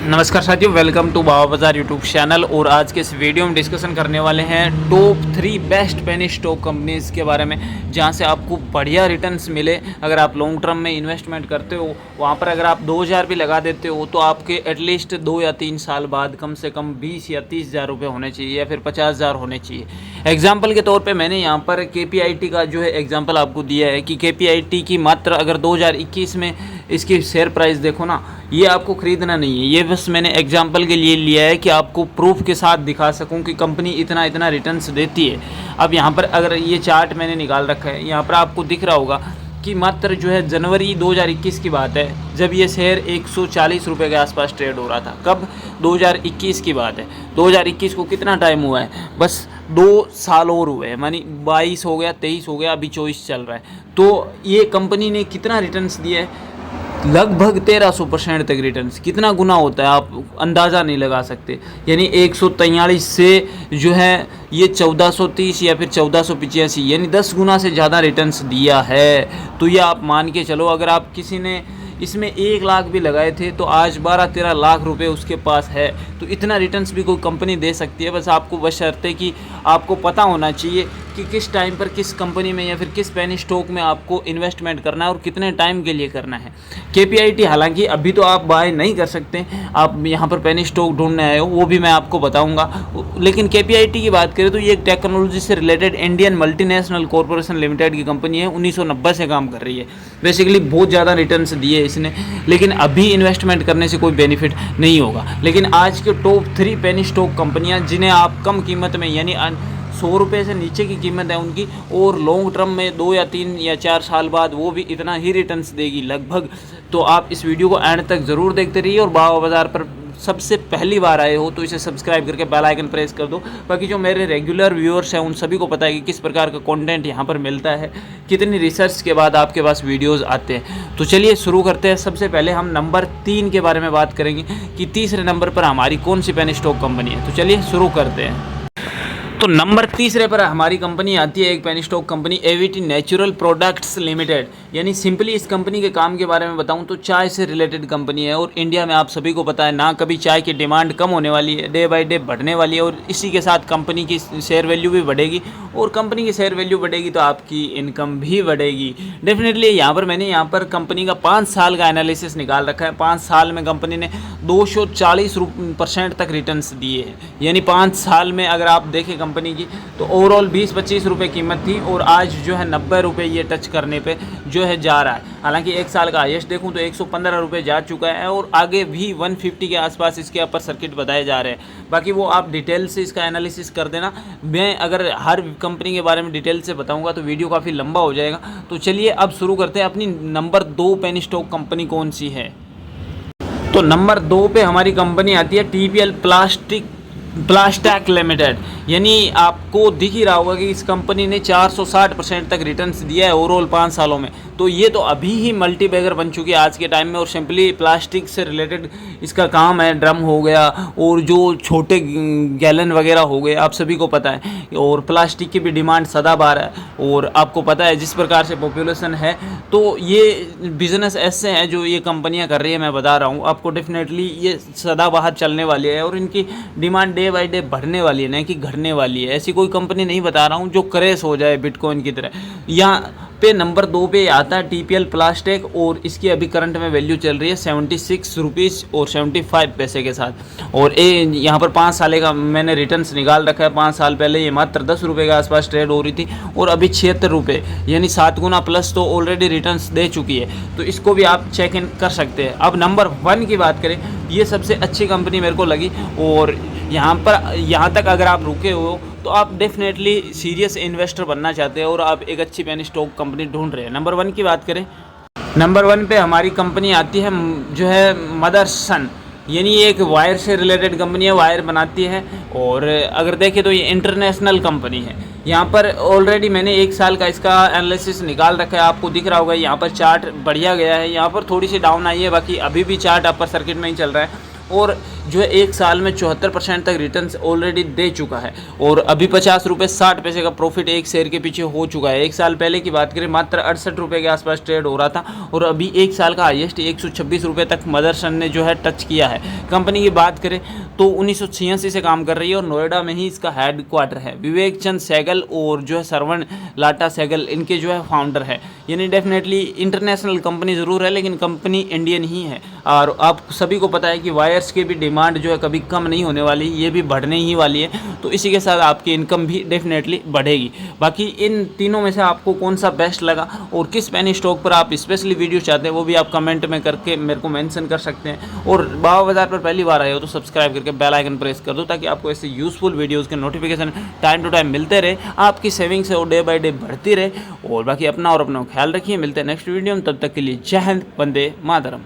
नमस्कार साथियों, welcome to बाबा बाजार यूट्यूब चैनल। और आज के इस वीडियो में डिस्कशन करने वाले हैं top 3 best penny stock companies के बारे में, जहां से आपको बढ़िया रिटर्न्स मिले। अगर आप लॉन्ग टर्म में इन्वेस्टमेंट करते हो, वहां पर अगर आप 2000 भी लगा देते हो तो आपके एटलीस्ट 2 या 3 साल बाद कम से कम 20 या 30 हज़ार रुपये होने चाहिए या फिर 50 हज़ार होने चाहिए। एग्जाम्पल के तौर पर मैंने यहाँ पर KPIT का जो है एग्जाम्पल आपको दिया है कि KPIT की मात्र अगर 2021 में इसकी शेयर प्राइस देखो ना, ये आपको ख़रीदना नहीं है, ये बस मैंने एग्जांपल के लिए लिया है कि आपको प्रूफ के साथ दिखा सकूं कि कंपनी इतना इतना रिटर्न्स देती है। अब यहाँ पर अगर ये चार्ट मैंने निकाल रखा है, यहाँ पर आपको दिख रहा होगा कि मात्र जो है जनवरी 2021 की बात है, जब ये शेयर 140 रुपये के आसपास ट्रेड हो रहा था। कब? 2021 की बात है। 2021 को कितना टाइम हुआ है? बस 2 साल और हुए हैं, मानी 22 हो गया, 23 हो गया, अभी 24 चल रहा है। तो ये कंपनी ने कितना रिटर्न्स दिया है? लगभग 1300% तक रिटर्न्स। कितना गुना होता है आप अंदाज़ा नहीं लगा सकते। यानी 143 से जो है ये 1430 या फिर 1485, यानी 10 गुना से ज़्यादा रिटर्न्स दिया है। तो ये आप मान के चलो, अगर आप किसी ने इसमें 1 लाख भी लगाए थे तो आज 12-13 लाख रुपए उसके पास है। तो इतना रिटर्न्स भी कोई कंपनी दे सकती है। बस आपको बशर्ते कि आपको पता होना चाहिए कि किस टाइम पर किस कंपनी में या फिर किस पेनी स्टॉक में आपको इन्वेस्टमेंट करना है और कितने टाइम के लिए करना है। KPIT हालांकि अभी तो आप बाय नहीं कर सकते, आप यहाँ पर पेनी स्टॉक ढूंढने आए हो, वो भी मैं आपको बताऊँगा। लेकिन KPIT की बात करें तो ये एक टेक्नोलॉजी से related Indian multinational corporation limited की कंपनी है। 1990 से काम कर रही है। बेसिकली बहुत ज़्यादा रिटर्न्स दिए इसने, लेकिन अभी इन्वेस्टमेंट करने से कोई बेनिफिट नहीं होगा। लेकिन आज के टॉप 3 पेनी स्टॉक कंपनियाँ जिन्हें आप कम कीमत में, यानी 100 रुपये से नीचे की कीमत है उनकी, और लॉन्ग टर्म में 2 या 3 या 4 साल बाद वो भी इतना ही रिटर्न्स देगी लगभग। तो आप इस वीडियो को एंड तक ज़रूर देखते रहिए। और बाबा बाज़ार पर सबसे पहली बार आए हो तो इसे सब्सक्राइब करके बेल आइकन प्रेस कर दो। बाकी जो मेरे रेगुलर व्यूअर्स हैं उन सभी को पता है कि किस प्रकार का कंटेंट यहाँ पर मिलता है, कितनी रिसर्च के बाद आपके पास वीडियोस आते हैं। तो चलिए शुरू करते हैं। सबसे पहले हम नंबर 3 के बारे में बात करेंगे कि तीसरे नंबर पर हमारी कौन सी पेनी स्टॉक कंपनी है। तो चलिए शुरू करते हैं। तो नंबर तीसरे पर हमारी कंपनी आती है, एक penny stock company AVT natural products limited. यानी सिंपली इस कंपनी के काम के बारे में बताऊं तो चाय से रिलेटेड कंपनी है। और इंडिया में आप सभी को पता है ना, कभी चाय की डिमांड कम होने वाली है, डे बाय डे बढ़ने वाली है। और इसी के साथ कंपनी की शेयर वैल्यू भी बढ़ेगी, और कंपनी की शेयर वैल्यू बढ़ेगी तो आपकी इनकम भी बढ़ेगी डेफिनेटली। यहाँ पर मैंने कंपनी का 5 साल का एनालिसिस निकाल रखा है। 5 साल में कंपनी ने 240% तक रिटर्न्स दिए हैं। यानी 5 साल में अगर आप देखें कंपनी की, तो ओवरऑल 20-25 रुपये कीमत थी और आज जो है 90 रुपये ये टच करने पे जो है जा रहा है। हालांकि 1 साल का हाईएस्ट देखूं तो 115 रुपये जा चुका है, और आगे भी 150 के आसपास इसके अपर सर्किट बताए जा रहे हैं। बाकी वो आप डिटेल से इसका एनालिसिस कर देना। मैं अगर हर कंपनी के बारे में डिटेल से बताऊँगा तो वीडियो काफ़ी लंबा हो जाएगा। तो चलिए अब शुरू करते हैं। अपनी नंबर 2 पेनी स्टॉक कंपनी कौन सी है? तो नंबर 2 पे हमारी कंपनी आती है TPL प्लास्टेक लिमिटेड। यानी आपको दिख ही रहा होगा कि इस कंपनी ने 460% तक रिटर्न्स दिया है ओवरऑल 5 सालों में। तो ये तो अभी ही मल्टी बैगर बन चुकी है आज के टाइम में। और सिंपली प्लास्टिक से रिलेटेड इसका काम है। ड्रम हो गया और जो छोटे गैलन वगैरह हो गए, आप सभी को पता है। और प्लास्टिक की भी डिमांड सदाबहार है, और आपको पता है जिस प्रकार से पॉपुलेशन है, तो ये बिज़नेस ऐसे हैं जो ये कंपनियां कर रही है। मैं बता रहा हूँ आपको, डेफिनेटली ये सदाबहार चलने वाली है और इनकी डिमांड डे बाई डे बढ़ने वाली है, नहीं कि घटने वाली है। ऐसी कोई कंपनी नहीं बता रहा हूँ जो क्रैश हो जाए बिटकॉइन की तरह। यहाँ पे नंबर 2 पे आता है TPL प्लास्टेक, और इसकी अभी करंट में वैल्यू चल रही है 76 रुपीज़ और 75 पैसे के साथ। और यहाँ पर 5 साल का मैंने रिटर्न्स निकाल रखा है। 5 साल पहले ये मात्र 10 रुपये के आसपास ट्रेड हो रही थी, और अभी 76 रुपये, यानी 7 गुना प्लस तो ऑलरेडी रिटर्न्स दे चुकी है। तो इसको भी आप चेक इन कर सकते हैं। अब नंबर 1 की बात करें, ये सबसे अच्छी कंपनी मेरे को लगी। और यहाँ तक अगर आप रुके हो तो आप डेफिनेटली सीरियस इन्वेस्टर बनना चाहते हैं और आप एक अच्छी पेनी स्टॉक कंपनी ढूंढ रहे हैं। नंबर 1 की बात करें, नंबर 1 पे हमारी कंपनी आती है जो है मदरसन। यानी एक वायर से रिलेटेड कंपनी है, वायर बनाती है। और अगर देखें तो ये इंटरनेशनल कंपनी है। यहाँ पर ऑलरेडी मैंने 1 साल का इसका एनालिसिस निकाल रखा है, आपको दिख रहा होगा। यहाँ पर चार्ट बढ़िया गया है, यहाँ पर थोड़ी सी डाउन आई है, बाकी अभी भी चार्ट अपर सर्किट में ही चल रहा है। और जो है 1 साल में 74% तक रिटर्न्स ऑलरेडी दे चुका है और अभी 50 रुपये 60 पैसे का प्रॉफिट एक शेयर के पीछे हो चुका है। 1 साल पहले की बात करें मात्र 68 रुपये के आसपास ट्रेड हो रहा था और अभी 1 साल का हाईएस्ट 126 रुपये तक मदरसन ने जो है टच किया है। कंपनी की बात करें तो 1986 से काम कर रही है और नोएडा में ही इसका हेड क्वार्टर है। विवेक चंद सहगल और जो है सरवण लाटा सहगल इनके जो है फाउंडर है। यानी डेफिनेटली इंटरनेशनल कंपनी ज़रूर है लेकिन कंपनी इंडियन ही है और आप सभी को पता है कि वायर्स की भी डिमांड जो है कभी कम नहीं होने वाली, ये भी बढ़ने ही वाली है। तो इसी के साथ आपकी इनकम भी डेफिनेटली बढ़ेगी। बाकी इन तीनों में से आपको कौन सा बेस्ट लगा और किस पेनी स्टॉक पर आप स्पेशली वीडियो चाहते हैं वो भी आप कमेंट में करके मेरे को मेंशन कर सकते हैं। और बाबा बाजार पर पहली बार आए हो तो सब्सक्राइब करके बेल आइकन प्रेस कर दो ताकि आपको ऐसे यूजफुल वीडियोज़ के नोटिफिकेशन टाइम टू टाइम मिलते रहे, आपकी सेविंग्स है वो डे बाई डे बढ़ती रहे। और बाकी अपना और अपना ख्याल रखिए। मिलते हैं नेक्स्ट वीडियो में, तब तक के लिए जय हिंद, वंदे मातरम।